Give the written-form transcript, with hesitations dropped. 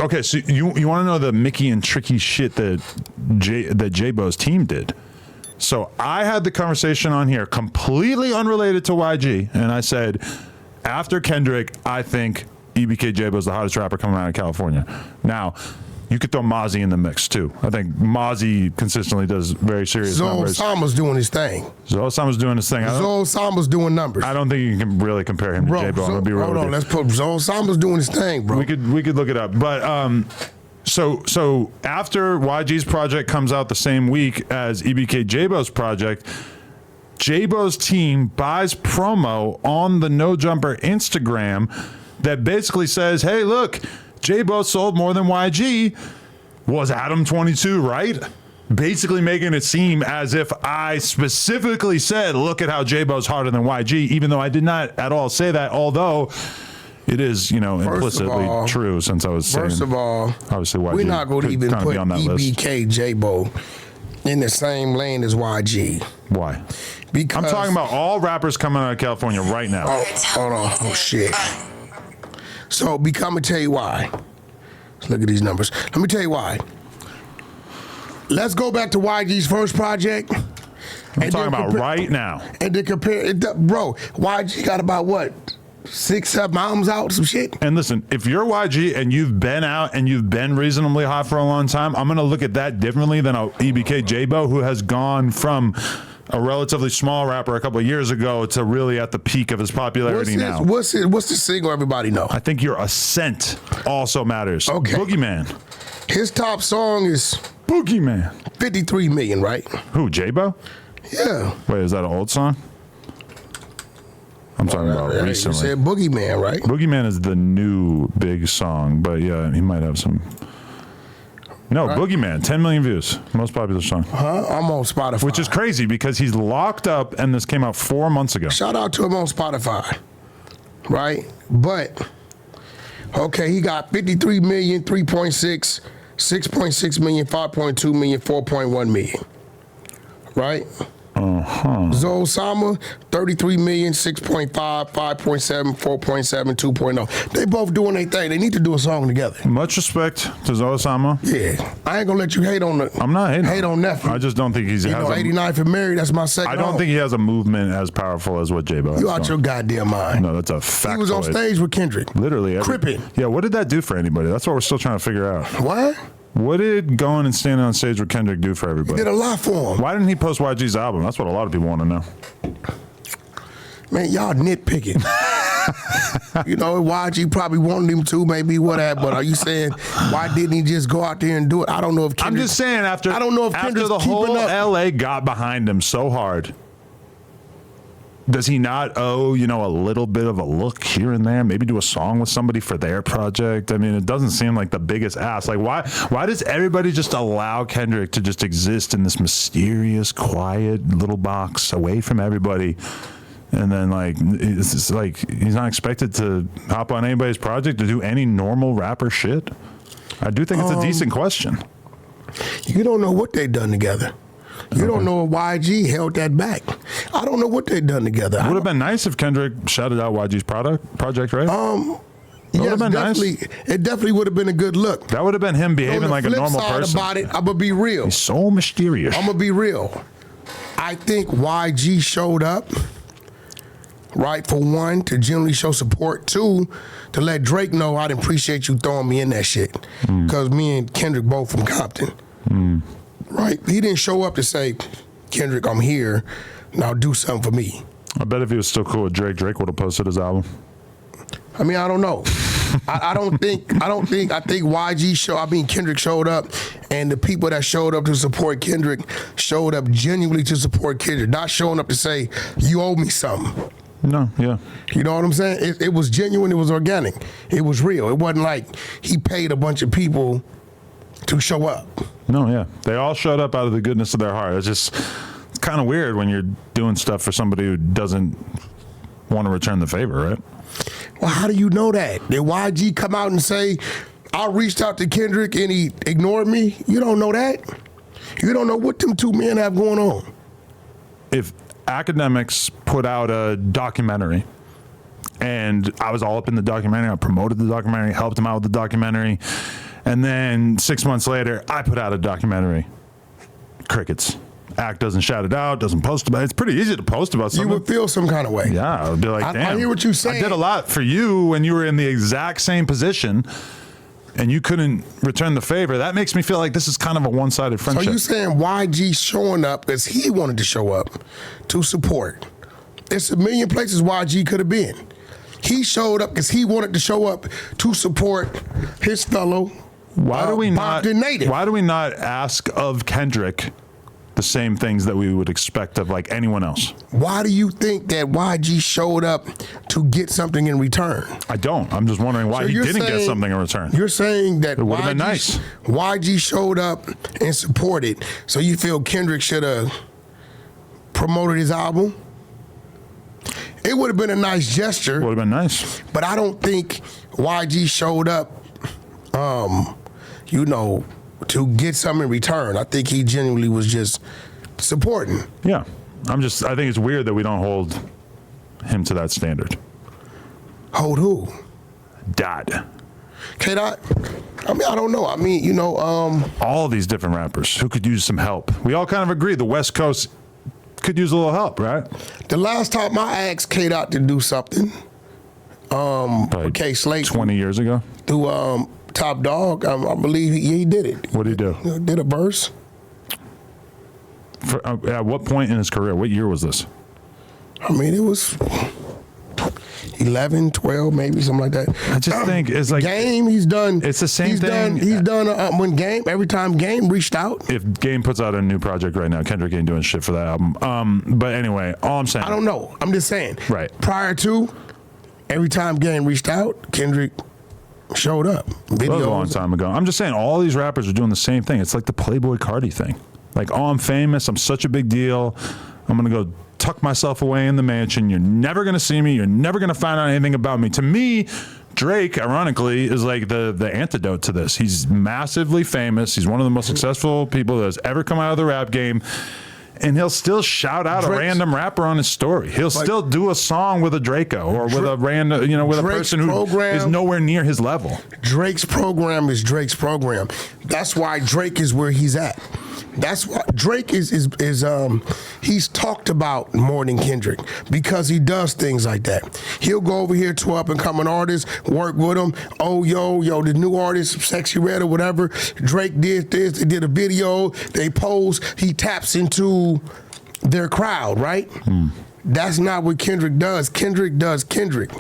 Okay, so you want to know the Mickey and Tricky shit that Jabo's team did? So I had the conversation on here, completely unrelated to YG, and I said, after Kendrick, I think EBK Jabo's the hottest rapper coming out of California. Now, you could throw Mozzie in the mix too. I think Mozzie consistently does very serious numbers. Zoe Sama's doing his thing. Zoe Sama's doing his thing. Zoe Sama's doing numbers. I don't think you can really compare him to Jabo. I'm gonna be real hold on, let's put Zoe Sama's doing his thing, bro. We could look it up, but so after YG's project comes out the same week as EBK Jabo's project, Jabo's team buys promo on the No Jumper Instagram that basically says, "Hey, look, Jabo sold more than YG. Was Adam 22 right?" Basically making it seem as if I specifically said, look at how Jabo's harder than YG, even though I did not at all say that, although it is, implicitly true, since I was saying. First of all, obviously YG we're not going to even put EBK Jabo in the same lane as YG. Why? Because I'm talking about all rappers coming out of California right now. Oh, hold on. Oh, shit. So, I'm going to tell you why. Let's look at these numbers. Let me tell you why. Let's go back to YG's first project. I'm talking about right now. And then compare it. Bro, YG got about what? 6-7 albums out, some shit. And listen, if you're YG and you've been out and you've been reasonably hot for a long time, I'm going to look at that differently than a EBK Jabo who has gone from a relatively small rapper a couple of years ago to really at the peak of his popularity now. What's the single everybody know? I think your ascent also matters. Okay. Boogeyman. His top song is Boogeyman. 53 million, right? Who, Jabo? Yeah. Wait, is that an old song? I'm talking about recently. You said Boogeyman, right? Boogeyman is the new big song, but yeah, he might have some. No, right. Boogeyman, 10 million views, most popular song. I'm on Spotify. Which is crazy because he's locked up and this came out 4 months ago. Shout out to him on Spotify, right? But, okay, he got 53 million, 3.6, 6.6 million, 5.2 million, 4.1 million, right? Zoe Sama, 33 million, 6.5, 5.7, 4.7, 2.0. They both doing their thing. They need to do a song together. Much respect to Zoe Sama. Yeah. I ain't gonna let you hate on the. I'm not hating. Hate on nephew. I just don't think he's. 89 for Mary. That's my second. I don't think he has a movement as powerful as what Jabo has. You out your goddamn mind. No, that's a fact. He was on stage with Kendrick. Literally. Crippin'. Yeah, what did that do for anybody? That's what we're still trying to figure out. What? What did going and standing on stage with Kendrick do for everybody? He did a lot for him. Why didn't he post YG's album? That's what a lot of people want to know. Man, y'all nitpicking. YG probably wanted him to, maybe whatever. But are you saying why didn't he just go out there and do it? I don't know if Kendrick. I'm just saying after the whole LA got behind him so hard. Does he not owe, a little bit of a look here and there? Maybe do a song with somebody for their project? I mean, it doesn't seem like the biggest ask. Like, why does everybody just allow Kendrick to just exist in this mysterious, quiet little box away from everybody? And then, it's just like he's not expected to hop on anybody's project to do any normal rapper shit? I do think it's a decent question. You don't know what they've done together. You don't know if YG held that back. I don't know what they've done together. It would have been nice if Kendrick shouted out YG's project, right? Yes, definitely. Nice. It definitely would have been a good look. That would have been him behaving like a normal person. About it, I'm gonna be real. He's so mysterious. I'm gonna be real. I think YG showed up, right, for one, to genuinely show support. Two, to let Drake know I didn't appreciate you throwing me in that shit. Because me and Kendrick both from Compton. Right? He didn't show up to say, Kendrick, I'm here. Now do something for me. I bet if he was still cool with Drake, Drake would have posted his album. I mean, I don't know. I think Kendrick showed up, and the people that showed up to support Kendrick showed up genuinely to support Kendrick, not showing up to say, you owe me something. No, yeah. You know what I'm saying? It was genuine, it was organic. It was real. It wasn't like he paid a bunch of people to show up. No, yeah. They all showed up out of the goodness of their heart. It's kind of weird when you're doing stuff for somebody who doesn't want to return the favor, right? Well, how do you know that? Did YG come out and say, I reached out to Kendrick and he ignored me? You don't know that. You don't know what them two men have going on. If Academics put out a documentary and I was all up in the documentary, I promoted the documentary, helped him out with the documentary, And then 6 months later, I put out a documentary. Crickets. Act doesn't shout it out, doesn't post about it. It's pretty easy to post about something. You would feel some kind of way. Yeah, I would be like, damn. I hear what you're saying. I did a lot for you when you were in the exact same position and you couldn't return the favor. That makes me feel like this is kind of a one-sided friendship. So you saying YG showing up because he wanted to show up to support. There's a million places YG could have been. He showed up because he wanted to show up to support his fellow Why do we native. Why do we not ask of Kendrick the same things that we would expect of like anyone else? Why do you think that YG showed up to get something in return? I don't. I'm just wondering why he didn't get something in return. You're saying that it would have been nice. YG showed up and supported, so you feel Kendrick should have promoted his album? It would have been a nice gesture. Would have been nice. But I don't think YG showed up, to get something in return. I think he genuinely was just supporting. Yeah. I think it's weird that we don't hold him to that standard. Hold who? Dot. K-Dot? I mean, I don't know. I mean, all these different rappers who could use some help. We all kind of agree the West Coast could use a little help, right? The last time I asked K-Dot to do something, K-Slate 20 years ago, through Top Dog, I believe he did it. What did he do? Did a verse. At what point in his career? What year was this? I mean, it was 11, 12, maybe something like that. I just think it's like Game. He's done. It's the same thing. He's done when Game. Every time Game reached out. If Game puts out a new project right now, Kendrick ain't doing shit for that album. But anyway, all I'm saying. I don't know. I'm just saying. Right. Prior to, every time Game reached out, Kendrick showed up. Videos. That was a long time ago. I'm just saying all these rappers are doing the same thing. It's like the Playboy Cardi thing. Like, oh, I'm famous. I'm such a big deal. I'm going to go tuck myself away in the mansion. You're never going to see me. You're never going to find out anything about me. To me, Drake, ironically, is like the antidote to this. He's massively famous. He's one of the most successful people that has ever come out of the rap game. And he'll still shout out a random rapper on his story. He'll still do a song with a Draco or with a random, with Drake's a person who is nowhere near his level. Drake's program is Drake's program. That's why Drake is where he's at. That's why Drake is he's talked about more than Kendrick because he does things like that. He'll go over here to up and coming artists, work with them. Oh, yo, the new artist, Sexy Red or whatever. Drake did this. They did a video. They pose. He taps into their crowd, right? That's not what Kendrick does. Kendrick does Kendrick.